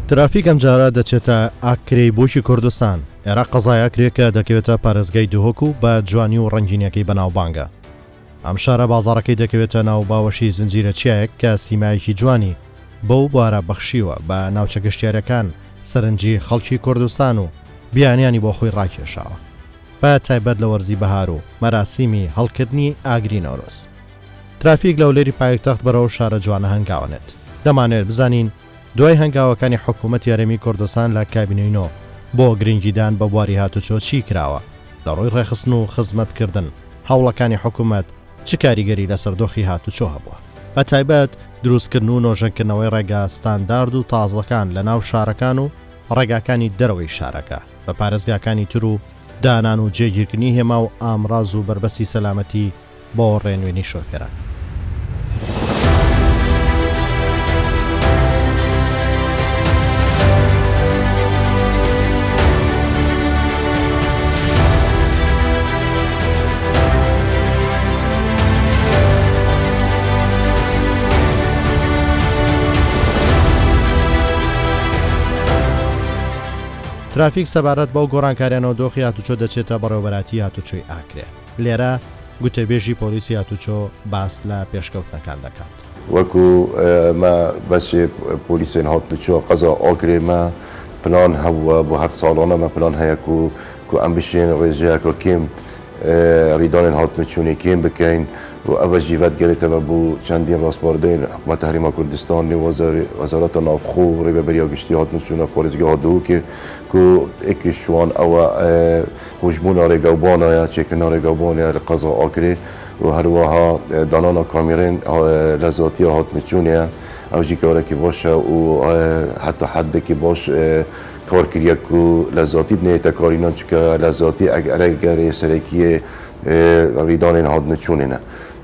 ترافیک ئەم جارە دەچێتە ئاکرەی بۆشی کوردستان. ئێرە قەزای ئاکرێکە دەکەوێتە پارێزگای دهۆک و بە جوانی و ڕەنگینیەکەی بەناوبانگە. ئەم شارە بازاڕەکەی دەکەوێتە ناو باوەشی زنجیرە چیایەک کە سیمایەکی جوانی بەو بوارە بەخشیوە بە ناوچە گەشتیارەکان سەرنجی خەڵکی کوردستان و بیانیانی بۆ خۆی ڕاکێشاوە بە تایبەت لە وەرزی بەهار و مەراسیمی هەڵکردنی ئاگری نەورۆز. ترافیک لە ولێری پایتەخت بەرەو شارە جوانە هەنگاوانێت. دەمانێت بزانین دوای هەنگاوەکانی حکوومەتی یارێمی کوردستان لە کابینەوە بۆ گرنگیدان بە بواری هاتوچۆ چی کراوە لە ڕووی ڕێخستن و خزمەتکردن هەوڵەکانی حکوومەت چ کاریگەری لە سەردۆخی هاتوچۆ هەبووە. بە تایبەت دروستکردن و نۆژەنکردنەوەی ڕێگا ستاندارد و تازەکان لە ناو شارەکان و ڕێگاکانی دەرەوەی شارەکە بە پارێزگاکانی تر و دانان و جێگیرکردنی هێما و ئامراز و بربەستی سەلامەتی بۆ ڕێنوێنی شۆفێران. ترافیک سەبارەت بەو گۆڕانکاریانەوە دۆخی هاتوچۆ دەچێتە بەڕێوەبەراتی هاتوچۆی ئاکرێ. لێرە گوتەبێژی پۆلیسی هاتوچۆ باس لە پێشکەوتنەکان دەکات. وەکو ما بەشێ پۆلیسێن هاتوچۆ قەزا ئاکرێ ما پلان هەبووە بۆ هەر ساڵانە مە پلان هەیە کو ئەم بشێن ڕێژەیەکە کێم ڕیدانên هاتنەچوونی کێم بکەین و ئەوە ژیڤەت گەرێتەوە بۆ چەندین ڕاستپاردەین حکوومەتە هەرێما کوردستانی وەزارەتە ناوخۆ و ڕێبەریا گشتی هاتنەچوونە پارێزگا هاتووکێ کو ئێکیشوان ئەوە خۆشببوونا ڕێگەوبانایە چێکردنا ڕێگەوبانە لە قەزا ئاکرێ و هەروەها دانانا کامێرێن لە زاتیە هاتنەچوونەیە ئەو ژیکەوەرەکی باشە و حتا حدێکی باش کارکردیەک و لە زاتی بنێتە کارینان چکە لە زاتی ئەگەرێ سەرەکیە ڕیدانên هاتنەچوونێنە.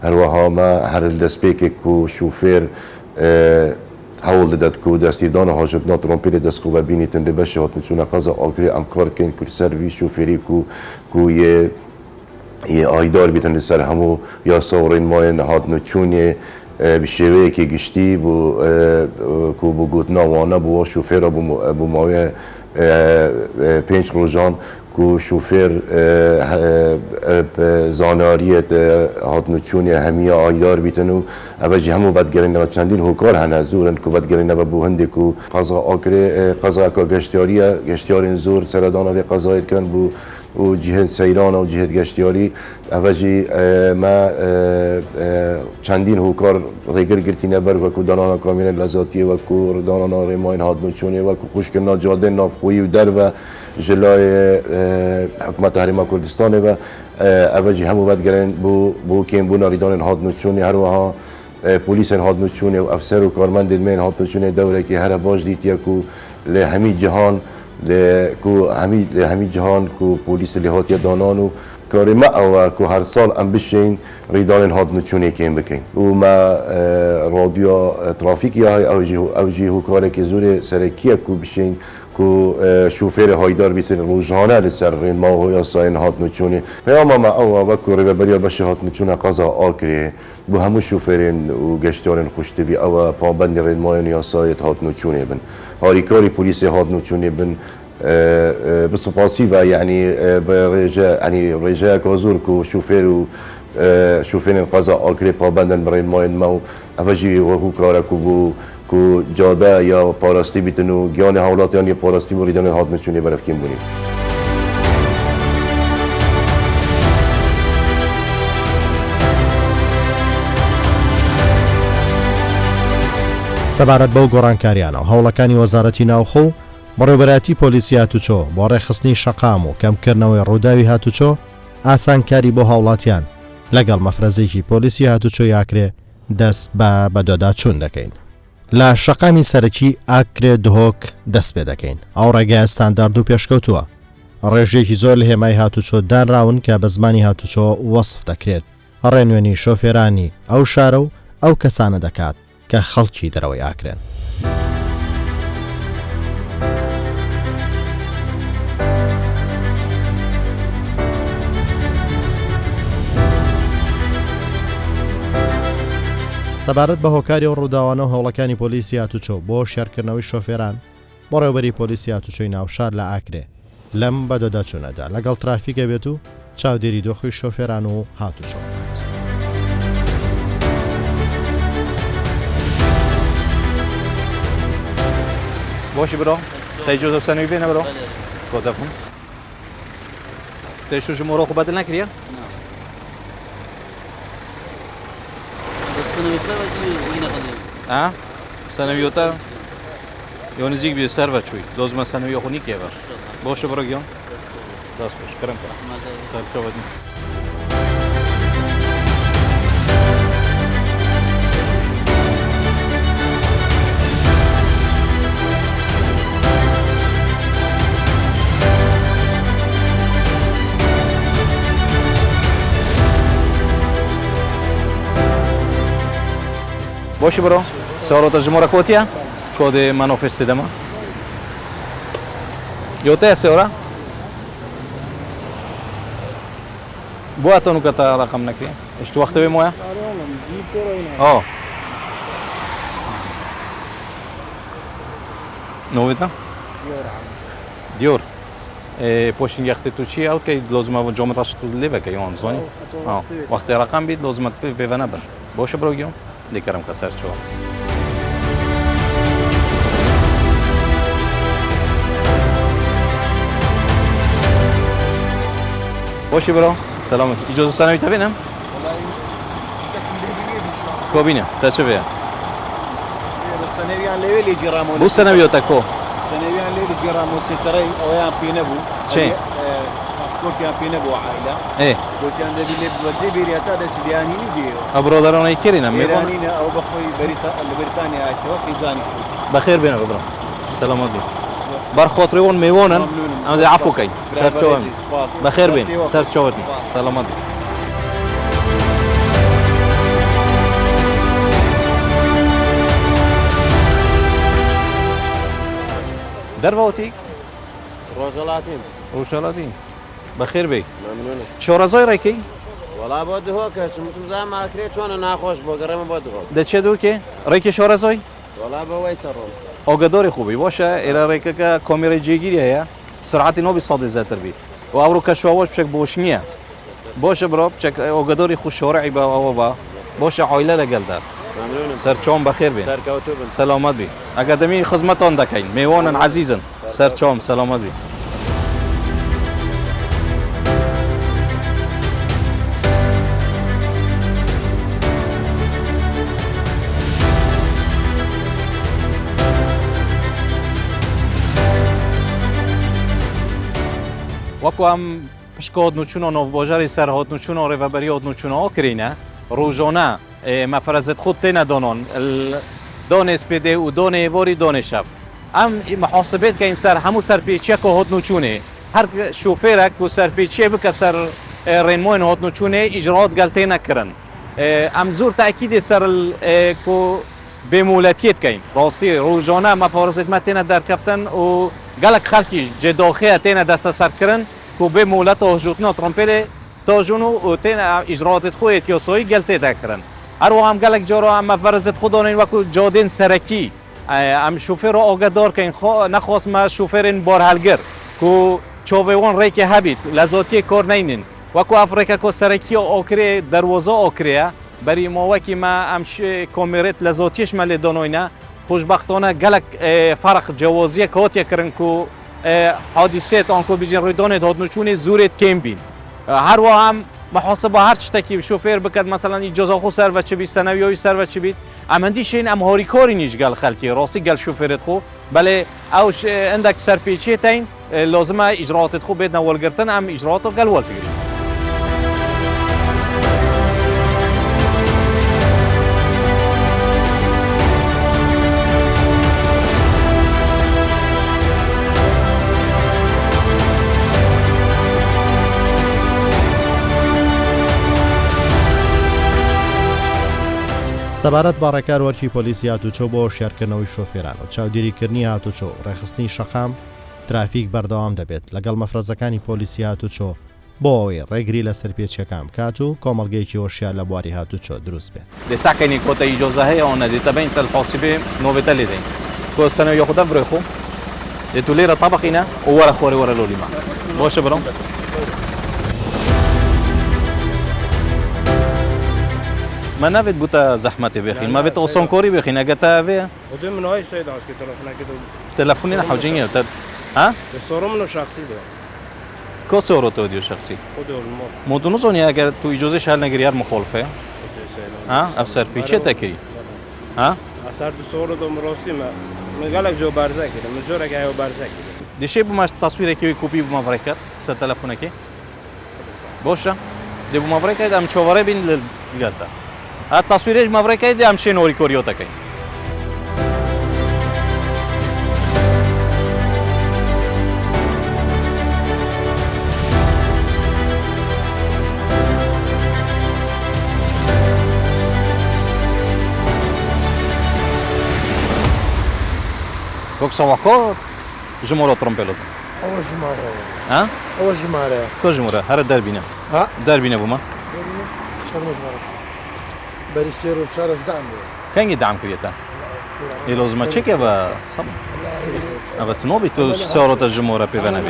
هەروەها ما هەر دەستپێکێک و شوفێر هەوڵ دەدات و دەستیدانە هاژتنا ترۆمپیلێ دەستخۆڤە بینیتن لە بەشی هاتنەچوونە قەزا ئاکرێ ئەم کار دکەین کو سەروی شوفێری کو یە ئایدار بیتن لەسەر هەموو یاسا و ڕێنمایên هاتنەچوونێ bi şêweyekê giştî ku bi gotina wane bû şofêra bû mawê 5 rojan ku şofêr zanariyê hatnûçûnê hemiya aydar bîtin û ev jî hemû vedgerîneve çendîn hokar hene zorin ku vedgerîneve bû hindê ku qeza akirê qezaka geştyariye geştyarên zor seredana vê qezayê dikin bû û cihên seyran û cihê geştyarî ev jî me çendîn hokar rêgir girtîne ber wekû danana kamîrên lezatiyê wekû danana rêmayên hatnûçûnê wekû xwişkirina cadên navxwî û derve ji layê hikûmeta Herêma Kurdistanê ve ev jî hemû vedgerên bû kêmbûna rîdanên hatnûçûnê herwiha polîsên hatnûçûnê û efser û karmendên me yên hatnûçûnê dewrekî here baş dîtiye ku lê hemî cihan lê hemî cihan ku polîsê lê hatiye danan û karê me ew ku her sal em bişên rîdanên hatnûçûnê kêm bikin û me radyoya trafîkî hay ew jî hokarekî zûrê serekiye ku bişên ku şofêrê haydar bîsin rojane li ser rênma û yasayên hatnûçûnê. Peyama me ew wekû rêveberiya beşê hatnûçûna qeza Akirê bu hemû şofêrên û geştyarên xwiştevî ew pabendê rênmayên yasayê hatnûçûnê bin. Harîkarî polîsê hatnûçûnê bin bi spasî ve yanî rêjeyeka zor ku şofêr û şofêrên qeza Akirê pabendin bi rênmayên me û ev jî wekû karek bû ku cade ya parastî bîtin û giyanê hewlatiyan ya parastî bû rîdanên hatnûçûnê berevkên bûnî. سەبارەت بەو گۆڕانکاریانەوە هەوڵەکانی وەزارەتی ناوخۆ بەڕێوەبەراتی پۆلیسی هاتوچۆ بۆ ڕێخستنی شەقام و کەمکردنەوەی ڕووداوی هاتوچۆ ئاسانکاری بۆ هاوڵاتیان لەگەڵ مەفرەزێکی پۆلیسی هاتوچۆ ئاکرێ دەست بە بەدۆداچوون دەکەین. لە شەقامی سەرەکی ئاکرێ دهۆک دەست پێ دەکەین. ئەو ڕێگای ستاندارد و پێشکەوتووە. ڕێژێکی زۆر لە هێمای هاتوچۆ دانراون کە بە زمانی هاتوچۆ وەسف دەکرێت ڕێنوێنی شۆفێرانی ئەو شارە و ئەو کەسانە دەکات کە خەڵکی دەرەوەی ئاکرێن. سەبارەت بە هۆکاری و ڕووداوانە و هەوڵەکانی پۆلیسی هاتوچۆ بۆ شێڕکردنەوەی شۆفێران بەڕێوەبەری پۆلیسی هاتوچۆی ناوشار لە ئاکرێ لەم بەدەداچوونەدا لەگەڵ ترافیکە بێت و چاودێری دۆخی شۆفێران و هاتوچۆ بکات. باشی برو تجوز سنوی بینه برو کدا کن تشو شما خوب بدل نکریه السنوي سبعة وين قديم ها سنوی اوتا یا نزدیک به سر شوی لازم سنوی خونی که باشه برو گیان دست باش کرم کنم تا بدیم باشی برو سوالات جمهور کوتیا کد منو فرستیدم یوته سوارا بو اتونو کتا رقم نکری اشت وقت به مویا آه نویتا دیور پوشین یختی تو چی اوت که لازم اون جامعه تاش تو لیبه که یون زونی آه وقت رقم بید لازم به ونبر باشه برو گیون دیگرم که سرچ با باشی برو سلامت اجازه سنوی تبینم کوبینه تا چه بیا سنویان لیولی جرامو بو سنوی تا کو سنویان لیولی جرامو ستري اویان پینبو چه پاسپورتیان پینبو عائله ايه گوتیان دی لیب وزی بیریتا د چلیانی دیو ابرادران کیرینم میگم ایرانی او بخوی بریتانیا تو خزانی بخیر بینه برو سلامت بی بر خاطر اون میوانن اما عفو کی سر چوام بخیر بین سر چوام سلامت بی در واتی روشالاتین بخیر بی ممنونة شورزای رکی والله بود هو که چون زمان اکری چون ناخوش بگرم بود هو ده چه دو که رکی شورزای والله به وی سرم آگداری خوبی باشه ایرا ریکه که کامیرای جیگیریه سرعت نو 100 زیاتر بی و آورو کشواش بچک بوشنیه باشه برو بچک آگداری خوش شارعی با آوا با باشه عائله لگل دار ممنونة سرچوم بخیر بین سر کوتو بن سلامت بی اکادمی خدمتان دکین میوانن عزیزن سرچوم سلامت بی وەکو ئەم پشکۆت نوچونە نۆڤبۆژاری سەرهات نوچونە ڕێڤەبەریۆت نوچونەوە کرینە ڕۆژۆنە مەفرەزت خود تێنە دۆنۆن دۆنێ سپێدێ و دۆنێ بۆری دۆنێ شەب ئەم محاسبێت کەین سەر هەموو سەرپێچیەکە هۆت نوچونێ هەر شوفێرێک و سەرپێچیە بکە سەر ڕێنمۆین هۆت نوچونێ ئیجرات گەلتێ نەکردن ئەم زۆر تاکیدێ سەر بێمولەتیت کەین ڕاستی ڕۆژۆنە مەپارێزێتمە تێنە دەرکەفتن و گەلک خەڵکی جێدۆخەیە تێنە دەستە سەرکردن و بێ مولەت و ژوتنە تڕۆمپێلێ تۆژون و تێنە ئیجراتت خۆیت یۆسۆی گەلتێ دەکردن هەروە ئەم گەلک جۆرە ئەم مەفەرزت خودۆنین وەکو جادێن سەرەکی ئەم شوفێر و ئۆگەدۆرکەین نەخواستمە شوفێرین بۆر هەلگر و چۆڤێوان ڕێکی هەبیت لە زۆتیە کۆر نینن وەکو ئەفریقا کۆ سەرەکی و ئۆکرێ دەروۆزە ئۆکرەیە بەریمەوەکی مە ئەم کۆمێرێت لە زۆتیشمە لێ دۆنۆینە خوشبختانە گەلک فەرق جیاوازیە کۆتیەکردن و حادیسێت ئەنکۆ بیژین ڕێدۆنێت هاتنوچوونێ زورێت کێم بین هەروە ئەم محاسبە هەر شتێکی شوفێر بکات مەتەڵەن ئیجازەخۆ سەرڤە چ بیت سەنەویەوەی سەرڤە چ بیت ئەمەندی شین ئەم هۆریکۆری نیش گەل خەڵکی ڕاستی گەل شوفێرت خۆ بەڵێ ئەو ئەندێک سەرپێچێتین لازمە ئیجراتت خۆ بێتنە وەلگرتن ئەم ئیجرات و گەل وەلگرین سەبارەت بە ڕێکاروەرکی پۆلیسی هاتوچۆ بۆ شێرکردنەوەی شۆفێران و چاودێریکردنی هاتوچۆ ڕێخستنی شەقام ترافیک بەردەوام دەبێت لەگەڵ مەفرەزەکانی پۆلیسی هاتوچۆ بۆ ئەوەی ڕێگری لە سەرپێچیەکان بکات و کۆمەڵگەیەکی هۆشیار لە بواری هاتوچۆ دروست بێت. دەساکەنی کۆتە ئیجۆزە هەیە ئەوە نەدێتە بین تەلفاسیبێ نۆبێتە لێدەین کۆ سەنەوی خودە بڕێ خۆ تو ليرة طبقنا وورا خوري ورا لولي ما باش برو ما نفيد بوتا زحمتي بخين ما بيت أصلا كوري بخين أجتا فيها ودي من هاي سيد عشان تلفنا كده تلفوني حوجيني ها الصورة منه شخصي ده كو صورة توديو شخصي خده الموت مودونو زوني أجا تو إجازة شهر نجريار مخالفة ها أفسر بيشة تكري ها اثر تو صورة دو مراستی من قالك جو بارزه كده من جورا جايو بارزه كده دشي بما تصوير كي كوبي بما فريكر س تلفونك بوشا دي بما فريكر ام شوفره بين للجدا التصوير ما فريكر دي ام شنوري كوريوتا كاين كوك سواكو جمهور ترومبيلو أول جمارة ها أول جمارة كو جمهور هذا دربينا ها دربينا بما شنو جمارة بريسير وشارف دعم كان يدعم كريتا يلوز ما تشيكا با صبا ابا تنوبي تو سورة الجمهور بيفانا بي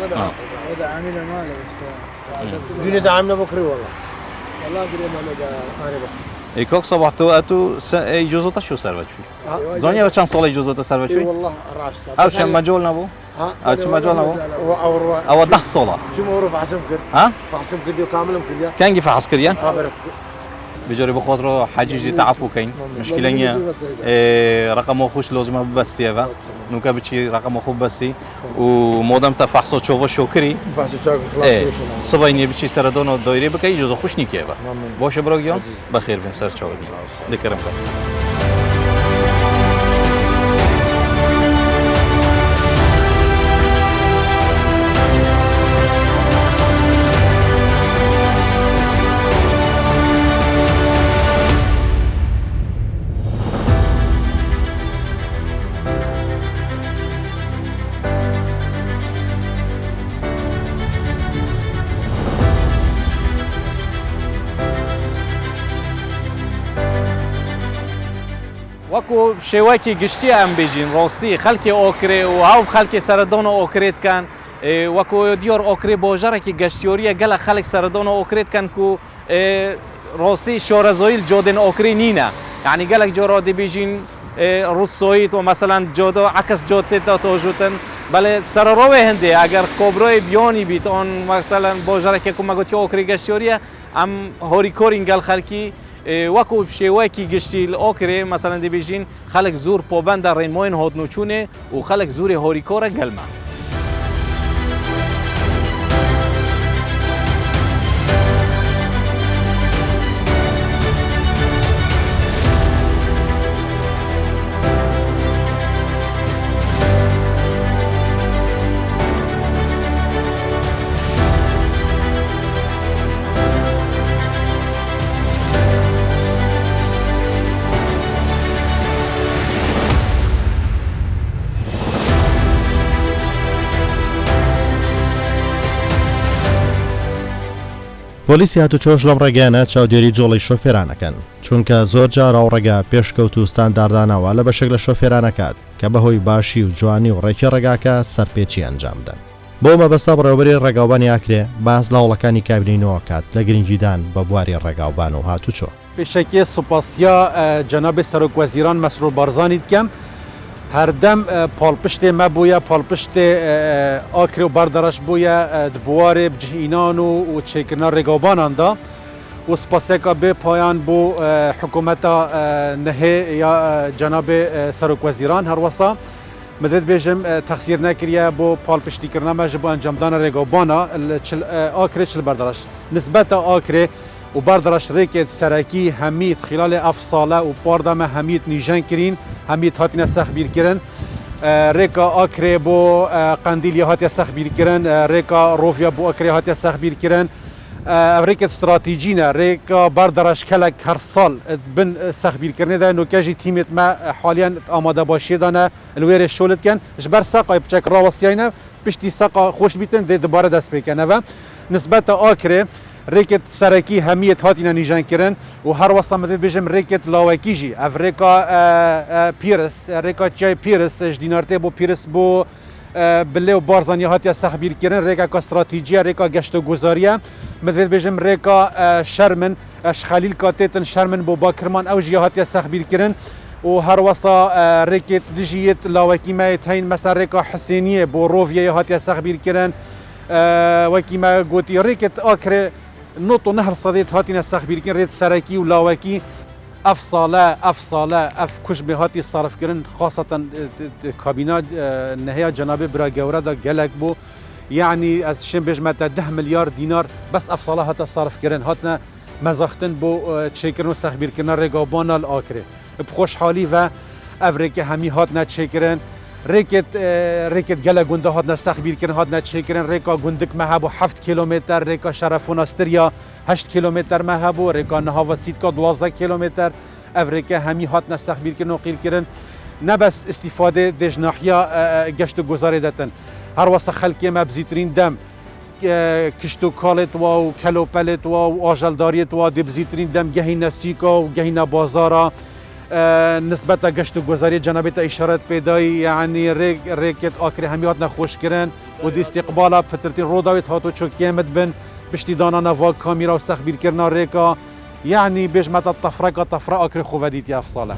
هذا عامل ماله بس دعمنا بكري والله قرينا أنا اي كوك صباح تو اتو يجوزو تشو سرفت في زونيا بچان سولا يجوزو تسرفت في والله راسته او چن مجول نبو او چن مجول نبو او او 10 صولا جمهور فحسب كل ها فحسب كل كامل كل كان يفح عسكريا خبر بجري بخاطره حجيجي تعفو كاين مشكله نيا رقمه خوش لازم بستي افا نوكا بتشي رقمه خوب بستي ومودم تفحصو تشوفو شوكري فحسب شاك ايه خلاص صبايني بتشي سردونو دايري بكاي جوزو خوش نيكي افا باشه بروغيون بخير فين سر تشاو لكرمكم وكو شواكي قشتي ام بيجين روستي خلكي اوكري وهاو خلكي سردون اوكريت كان وكو ديور اوكري بوجركي قشتيوريا قال خلك سردون اوكريت كان كو روستي شورزويل جودن اوكري نينا يعني قالك جورو دي بيجين روسويت ومثلا جودو عكس جودت توجوتن بله سرروه هندي اگر کوبروی بیونی بیت اون مثلا بوجركي كما قلت اوكري قشتيوريا ام هوريكورين قال خلكي وەکو شێوەیەکی گشتی ئۆکرێ مەسەلەن دەبێژین خەڵک زۆر پۆبەندە ڕێنمۆین هۆدنوچوونێ و خەڵک زۆری هۆریکۆرە گەلمە. پۆلیسی هاتوچۆش لەم ڕێگەیانە چاودێری جۆڵی شۆفێرانەکەن چونکە زۆر جار ئەو ڕێگا پێشکەوت و ستانداردانەوە لە بەشێک لە شۆفێرانەکات کە بەهۆی باشی و جوانی و ڕێکی ڕێگاکە سەرپێچی ئەنجامدەن. بۆ مەبەستە بڕێوەبەری ڕێگاوبانی ئاکرێ باس لە هەوڵەکانی کابینینەوە کات لە گرنگیدان بە بواری ڕێگاوبان و هاتوچۆ. بشكل سوپاسیا جناب سروک وزیران مسرور بارزانی دکم هر دم پالپشت ما بویا پالپشت آکر و بردارش بویا دبوار بجهینان و چکرنا رگابان دا و سپاسکا به پایان بو حکومت نهی یا جناب سروک وزیران هر وسا مدد بيجم تخسير نكريا بو بالبشتي كرنا ماجبو انجام دانا ريغوبانا آكري چل بردارش نسبة آكري و بردارش ريكت سراكي هميت خلال افصالة و باردام هميت نيجان كرين هميت هاتنا سخ بير كرن ريكا آكري بو قنديل هاتيا سخ بير كرن ريكا روفيا بو آكري هاتيا سخ بير كرن ريكت استراتيجينا ريكا بردارش كلك هر سال بن سخ بير كرن دا انو كاجي تيمت ما حاليا آماده باشي دانا الوير شولت كان جبر ساقا بچك راوسيانا بشتي ساقا خوش بيتن دي دوباره دست بكن و نسبة آكري ریکت سرکی همیت هاتینا نیجان کرن و هر وسط مدت بجم ریکت لاوکی جی افریقا پیرس ریکا چای پیرس جدینارته بو پیرس بو بله و بارزانی هاتیا سخبیر کردن ریکا کا استراتژی ریکا گشت و گذاریه مدت بجم ریکا شرمن خلیل کاتتن شرمن بو باکرمان او جی هاتیا سخبیر کردن و هر وسا ریکت دیجیت لاوکی ما تاین مثلا ریکا حسینیه بو روفیه هاتیا سخبیر کردن وکی ما گوتی ریکت آخر نوتو نهر صدیت هاتینا سخبیر کردن ریت سرکی و لاوکی اف صاله اف کش به هاتی صرف کردن خاصتا کابینا نهیا جناب برا گوره دا گلک بو یعنی از شن بجمت 10 میلیارد دینار بس اف صاله هات صرف کردن هاتنا مزاختن بو چیکرن و سخبیر کردن رگابانا الاخره بخوشحالی و افریقا همی هاتنا چیکرن ریکت گله گنده هاتنا سخبیر کردن هاتنا چیکرن ریکا گندک مهبو 7 کیلومتر ریکا شرفون استریا 8 کیلومتر مهبو ریکا نهاوا سیدکا 12 کیلومتر افریقا همی هاتنا سخبیر کردن و قیل کردن نه بس استفاده دج ناحیه گشت و گذاری دتن هر واسه خلکی ما بزیترین دم کشتو کالت و کلو پلت و آجلداریت و دبزیترین دم گهی نسیکا و گهی نبازارا نسبت گشت و گذاری جنابت اشارت پیدایی یعنی ریکت آخری همیات نخوش کردن و دی استقبالا فترتین روداویت هاتو چوکیمت بن بشتی دانا نواق کامیرا و سخبیر کردن ریکا یعنی بجمت طفره آخری خوبدیتی افصاله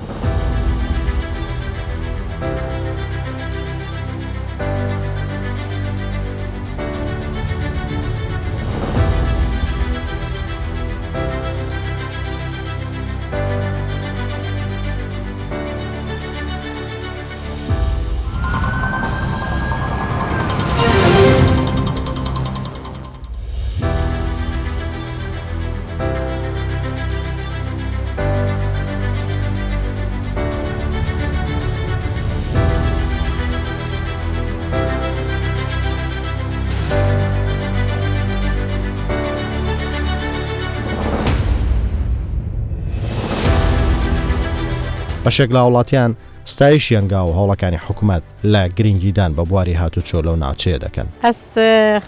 بەشێک لە وڵاتیان ستایشیان گا و هەوڵەکانی حکوومەت لە گرنگیدان بە بواری هاتوچۆ لەو ناوچەیە دەکەن. ئەس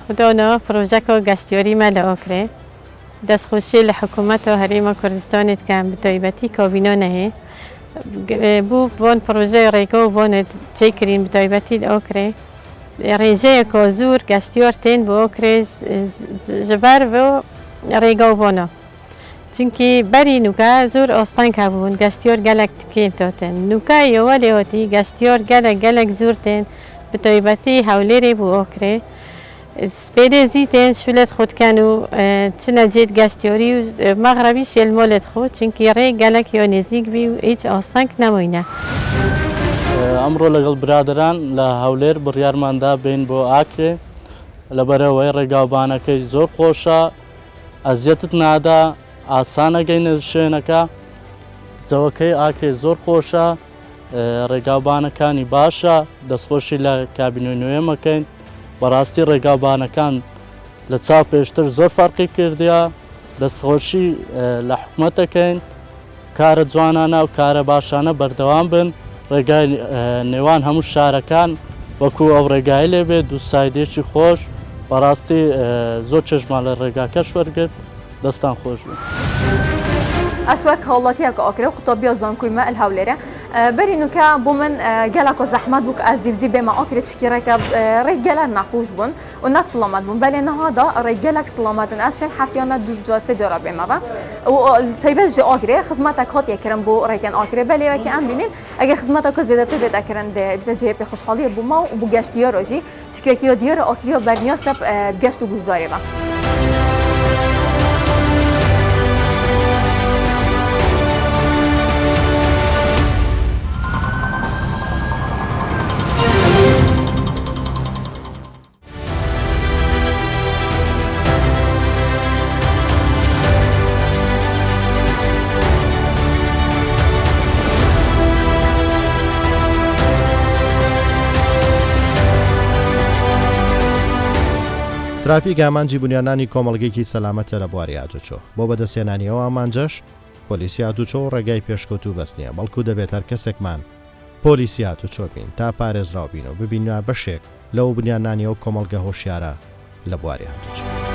خودۆنەوە پرۆژەکە گەشتیۆریمە لە ئۆکرێ دەستخۆشی لە حکوومەتەوە هەرێمە کوردستانێت کەم بتایبەتی کۆبینۆ نەهەیە بوو بۆن پرۆژەی ڕێگە و بۆنت چێکرین بتایبەتی لە ئۆکرێ ڕێژەیەکۆ زۆر گەشتیۆر تێن بۆ ئۆکرێ ژەبەر بۆ ڕێگە و بۆنە. چونکی بەری نوکە زۆر ئۆستان کابوون گەشتیۆر گەلک تکێتۆتن نوکایەوە لێوەتی گەشتیۆر گەلک زۆر تێن بتایبەتی هەولێرێ بوو ئۆکرێ سپێدێ زیتێن شولێت خودکەن و چنەجێت گەشتیۆری و مەغرەبی شێلمۆلێت خۆ چونکی ڕێ گەلک یۆ نێزیک بی و هیچ ئۆستانک نەمووینە. ئەمڕۆ لەگەڵ برادران لە هەولێر بڕیارماندا بین بۆ ئاکرێ لەبەرەوەی ڕێگاوبانەکەی زۆر خۆشە ئەزیەتت نادا ئاسانە گەینە شوێنەکە جەوەکەی ئاکرێ زۆر خۆشە ڕێگاوبانەکانی باشە دەستخۆشی لە کابینۆی نوێ مەکەین بەڕاستی ڕێگاوبانەکان لە چاو پێشتر زۆر فەرقی کردیە دەستخۆشی لە حکوومەتەکەین کارە جوانانە و کارە باشانە بەردەوام بن ڕێگای نێوان هەموو شارەکان وەکو ئەو ڕێگای لێبێت دووسایدێکی خۆش بەڕاستی زۆر چێژمان لە ڕێگاکەش وەرگرت دەستان خۆش بوو. ئەسوەک هەوڵاتیەکە ئۆکرێ قوتۆبیۆ زانکویمە هەولێرە بەرینوکە بۆ من گەلەکۆ زەحمەت بوو کە ئازیبزی بێمە ئۆکرێ چکیڕێکە ڕێگەلەر ناخۆش بوون و نەت سڵامەت بوون بەلێ نەهادا ڕێگەلەک سڵامەتن ئەشێ هەفتیانە دوجواسێ جۆرە بێمەوە و تایبەت ژێ ئۆکرێ خزمەتێک هاتیەکردن بۆ ڕێگەن ئۆکرێ بەلێوەکی ئەم بینین ئەگەر خزمەتەکە زیاتر بێتەکردن بتە جێ پێ خۆشحاڵیە بوومە و بۆ گەشتیە ڕۆژی چکێکیۆ دیێرە ئۆکریۆ بەرنیۆسە گەشت و گوزاریەوە. ترافیک ئامانجی بنیانانی کۆمەڵگەیەکی سەلامەتە لە بواری هاتوچۆ بۆ بەدەستێنانیەوە ئامانجەش پۆلیسی هاتوچۆ و ڕێگای پێشکەوت و بەس نییە بەڵکو دەبێت هەر کەسێکمان پۆلیسی هاتوچۆ بین تا پارێزراو بین و ببینە بەشێک لەو بنیانانیەوە کۆمەڵگە هۆشیارە لە بواری هاتوچۆ.